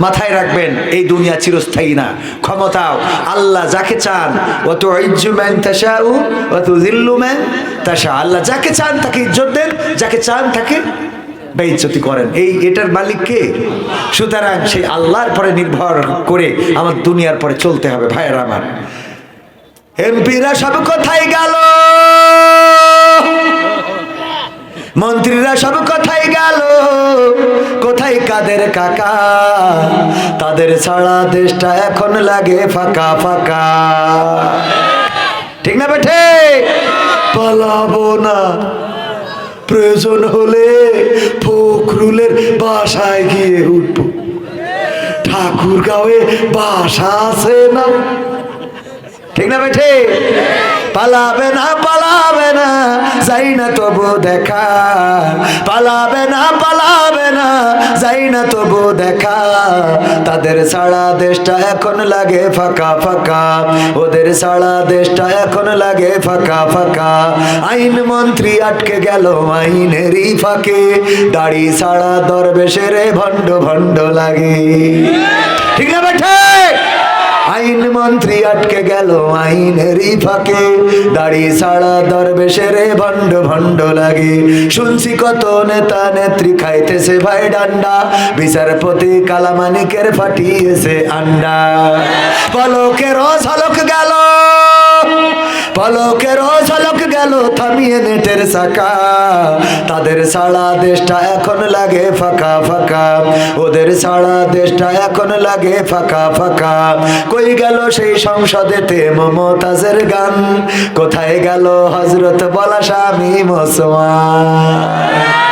মাথায় রাখবেন, এই দুনিয়া চিরস্থায়ী না। ক্ষমতাও আল্লাহ যাকে চান, ওয়া তুইজ্জু মান তাশাউ ওয়া তুযিল্লু মান তাশা, আল্লাহ যাকে চান তাকে ইজ্জত দেন, যাকে চান তাকে বেইজ্জতি করেন। এটার মালিক কে? সুতরাং সেই আল্লাহর পরে নির্ভর করে আমার দুনিয়ার পরে চলতে হবে। ভাইয়েরা আমার, এমপিরা সব কোথায় গেল, মন্ত্রীরা সব কোথায় গেল, কোথায় কাদের কাকা? তাদের ছাড়া দেশটা এখন লাগে ফাঁকা ফাঁকা। ঠিক না বেঠে? পালাবো না, প্রয়োজন হলে ফখরুলের বাসায় গিয়ে উঠবো। ঠাকুরগাঁওয়ে বাসা আছে না? ঠিক না বেঠে? পালাবে না, পালাবে না, যাই না তবু দেখা। পালাবে না, পালাবে না, যাই না তবু দেখা। তাদের ছাড়া দেশটা এখন লাগে ফাঁকা ফাঁকা, ওদের ছাড়া দেশটা এখন লাগে ফাঁকা ফাঁকা। আইন মন্ত্রী আটকে গেল আইনেরই ফাঁকে, দাড়ি ছাড়া দরবেশের ভণ্ড ভণ্ড লাগে। ঠিক না বেঠে? আইন মন্ত্রী আটকে গেল আইনেরই ফাঁকে, দাড়ি ছাড়া দরবেশের ভণ্ড ভণ্ড লাগে। শুনছি কত নেতা নেত্রী খাইতেছে ভাই ডান্ডা, বিচারপতি কালামানিকের ফাটিয়েছে আন্ডা। পলকেরও ঝলক গেল, পলকেরও ঝলক গেল থামিয়ে নেটের চাকা। তাদের ছাড়া দেশটা এখন লাগে ফাঁকা ফাঁকা, ওদের ছাড়া দেশটা এখন লাগে ফাঁকা ফাঁকা। কই গেল সেই সংসদেতে মমতাজের গান, কোথায় গেল হযরত বলা স্বামী মুসলমান?